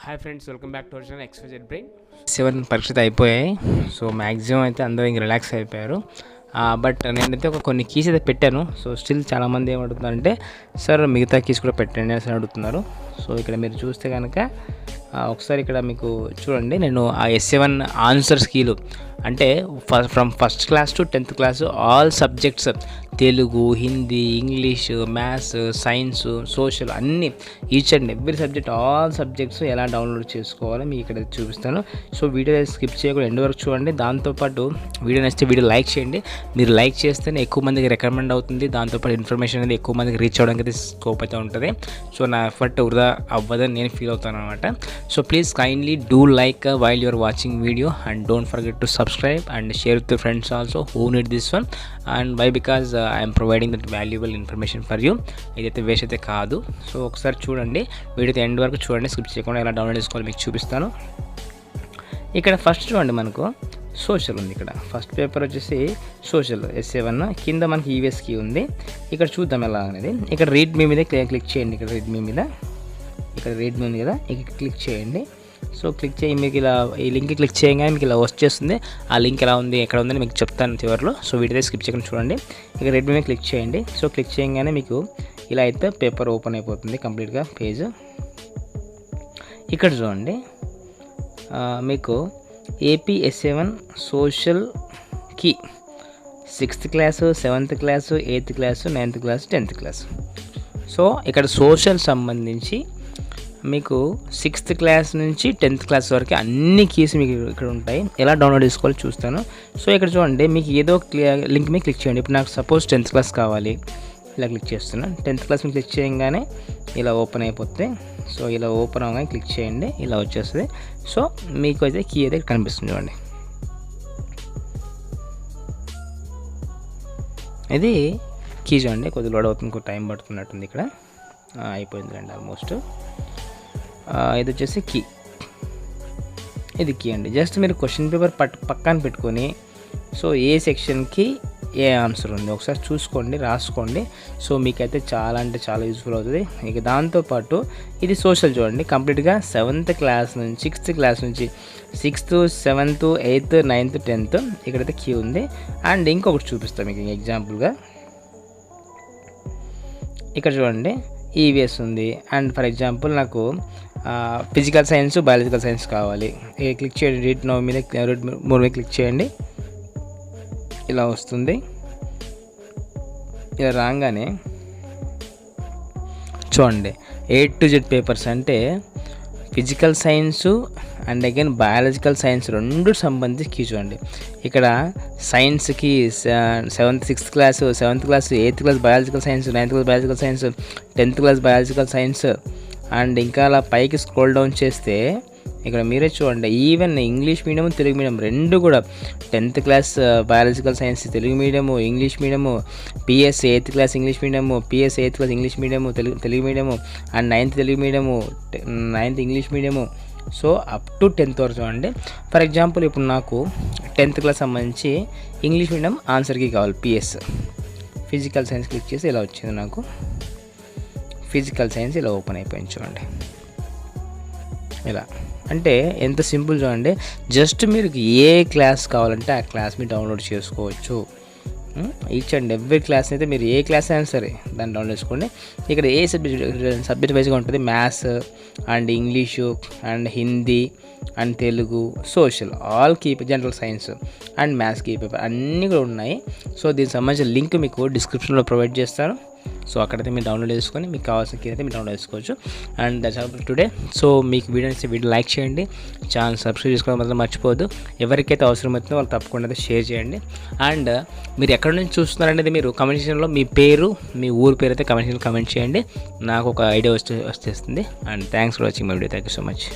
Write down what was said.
Hi friends, welcome back to our channel XYZ brain. 7 పరీక్షలు అయిపోయాయి. So maximum అయితే అందరూ ఇంక రిలాక్స్ అయిపోయారు. బట్ నేనైతే కొన్ని కీస్ అయితే పెట్టాను. సో స్టిల్ చాలామంది ఏమడుగుతున్నారంటే సార్ మిగతా కీస్ కూడా పెట్టండి అని అడుగుతున్నారు. సో ఇక్కడ మీరు చూస్తే కనుక ఒకసారి ఇక్కడ మీకు చూడండి, నేను ఆ S7 ఆన్సర్స్ కీలు అంటే from first class to 10th class all subjects, Telugu, Hindi, English, maths, science, social అన్నీ each and every subject all subjects ఎలా డౌన్లోడ్ చేసుకోవాలో మీకు ఇక్కడ చూపిస్తాను. సో వీడియో స్కిప్ చేయకుండా ఎండ్ వరకు చూడండి. దాంతోపాటు వీడియో నచ్చితే వీడియో లైక్ చేయండి. మీరు లైక్ చేస్తేనే ఎక్కువ మందికి రికమెండ్ అవుతుంది. దాంతోపాటు ఇన్ఫర్మేషన్ అనేది ఎక్కువ మందికి రీచ్ అవ్వడానికి అయితే స్కోప్ అయితే ఉంటుంది. సో నా ఎఫర్ట్ వృధా అవ్వదని నేను ఫీల్ అవుతాను అనమాట. So please kindly do like while you're watching video and don't forget to subscribe and share with your friends also who need this one. And why? Because I am providing that valuable information for you. ఇదైతే waste అయితే కాదు. So ఒకసారి చూడండి, video end వరకు చూడండి, skip చేయకుండా ఎలా download చేసుకోవాలి మీకు చూపిస్తాను. ఇక్కడ ఫస్ట్ చూడండి, మనకు సోషల్ ఉంది. ఇక్కడ ఫస్ట్ పేపర్ వచ్చేసి సోషల్ S7, కింద మనకి EVS కీ ఉంది. ఇక్కడ చూద్దాం ఎలా అనేది. ఇక్కడ రీడ్ మీ మీద క్లిక్ చేయండి. ఇక్కడ రీడ్ మీ మీద, ఇక్కడ రీడ్ మీ ఉంది కదా, ఇక్కడ క్లిక్ చేయండి. సో క్లిక్ చేయి, మీకు ఇలా ఈ లింక్ క్లిక్ చేయగానే మీకు ఇలా వచ్చేస్తుంది. ఆ లింక్ ఎలా ఉంది, ఎక్కడ ఉందని మీకు చెప్తాను చివరిలో. సో వీడియో స్కిప్ చేయకుండా చూడండి. ఇక రెడ్ మీద క్లిక్ చేయండి. సో క్లిక్ చేయగానే మీకు ఇలా అయితే పేపర్ ఓపెన్ అయిపోతుంది కంప్లీట్గా పేజ్. ఇక్కడ చూడండి, మీకు ఏపీ S7 సోషల్ కీ 6th class, 7th class, 8th class, 9th class, 10th class. So ఇక్కడ సోషల్ సంబంధించి మీకు 6th క్లాస్ నుంచి 10th క్లాస్ వరకు అన్ని కీస్ మీకు ఇక్కడ ఉంటాయి. ఎలా డౌన్లోడ్ చేసుకోవాలో చూస్తాను. సో ఇక్కడ చూడండి, మీకు ఏదో లింక్ మీద క్లిక్ చేయండి. ఇప్పుడు నాకు సపోజ్ 10th క్లాస్ కావాలి, ఇలా క్లిక్ చేస్తున్నాను. 10th క్లాస్ మీద క్లిక్ చేయగానే ఇలా ఓపెన్ అయిపోతే, సో ఇలా ఓపెన్ అవగానే క్లిక్ చేయండి, ఇలా వచ్చేస్తుంది. సో మీకు అయితే కీ అయితే కనిపిస్తుంది చూడండి. ఇది కీ చూడండి, కొద్దిగా లోడ్ అవుతుంది, కొంచెం టైం పడుతున్నట్టుంది. ఇక్కడ అయిపోయింది అండి ఆల్మోస్ట్. ఇది వచ్చేసి కీ, ఇది కీ అండి. జస్ట్ మీరు క్వశ్చన్ పేపర్ పక్కన పెట్టుకొని, సో ఏ సెక్షన్కి ఏ ఆన్సర్ ఉంది ఒకసారి చూసుకోండి, రాసుకోండి. సో మీకైతే చాలా అంటే చాలా యూజ్ఫుల్ అవుతుంది. ఇక దాంతోపాటు ఇది సోషల్ చూడండి, కంప్లీట్గా 7th క్లాస్ నుంచి 6th క్లాస్ నుంచి 6th, 7th, 8th, 9th, 10th ఇక్కడైతే కీ ఉంది. అండ్ ఇంకొకటి చూపిస్తాను మీకు ఎగ్జాంపుల్గా. ఇక్కడ చూడండి, EVS ఉంది. అండ్ ఫర్ ఎగ్జాంపుల్ నాకు ఫిజికల్ సైన్స్, బయాలజికల్ సైన్స్ కావాలి. క్లిక్ చేయండి, రీడ్ నౌ మీద, రీడ్ మోర్ మీద క్లిక్ చేయండి, ఇలా వస్తుంది. ఇలా రాగానే చూడండి, A to Z పేపర్స్ అంటే physical science and again biological science రెండు సంబంధించి కీ చూడండి. ఇక్కడ సైన్స్కి 6th class, 7th class, 8th class biological science, 9th class biological science, 10th class biological science. And ఇంకా అలా పైకి స్క్రోల్ డౌన్ చేస్తే ఇక్కడ మీరే చూడండి, even English medium, Telugu medium రెండు కూడా 10th class biological science Telugu medium, English medium, PS 8th class English medium, PS 8th class English medium, Telugu medium, and 9th Telugu medium, 9th English medium. So up to 10th వరకు చూడండి. For example ఇప్పుడు నాకు 10th class సంబంధించి English medium ఆన్సర్కి కావాలి PS. Physical science click చేసి ఇలా వచ్చింది, నాకు ఫిజికల్ సైన్స్ ఇలా ఓపెన్ అయిపోయింది చూడండి. ఇలా అంటే ఎంత సింపుల్ చూడండి. జస్ట్ మీరు ఏ క్లాస్ కావాలంటే ఆ క్లాస్ మీరు డౌన్లోడ్ చేసుకోవచ్చు. ఈచ్ అండ్ ఎవ్రీ క్లాస్ అయితే మీరు ఏ క్లాస్ అయినా సరే దాన్ని డౌన్లోడ్ చేసుకోండి. ఇక్కడ ఏ సబ్జెక్ట్ వైజ్గా ఉంటుంది, maths and English and Hindi and Telugu, social all కీ, జనరల్ సైన్స్ అండ్ మ్యాథ్స్ కీ పేపర్ అన్నీ కూడా ఉన్నాయి. సో దీనికి సంబంధించిన లింక్ మీకు డిస్క్రిప్షన్లో ప్రొవైడ్ చేస్తాను. సో అక్కడైతే మీరు డౌన్లోడ్ చేసుకొని మీకు కావాల్సిన కీ అయితే మీరు డౌన్లోడ్ చేసుకోవచ్చు. And that's all for today. So మీకు వీడియో నచ్చితే వీడియో లైక్ చేయండి, ఛానల్ సబ్స్క్రైబ్ చేసుకోవడం మాత్రం మర్చిపోవద్దు. ఎవరికైతే అవసరం అవుతుందో వాళ్ళు తప్పకుండా అయితే షేర్ చేయండి. అండ్ మీరు ఎక్కడి నుంచి చూస్తున్నారనేది మీరు కమెంట్ సెక్షన్లో మీ పేరు, మీ ఊరు పేరు అయితే కమెంట్ సెక్షన్లో కమెంట్ చేయండి. నాకు ఒక ఐడియా వచ్చేస్తుంది. And thanks for watching my video. Thank you so much.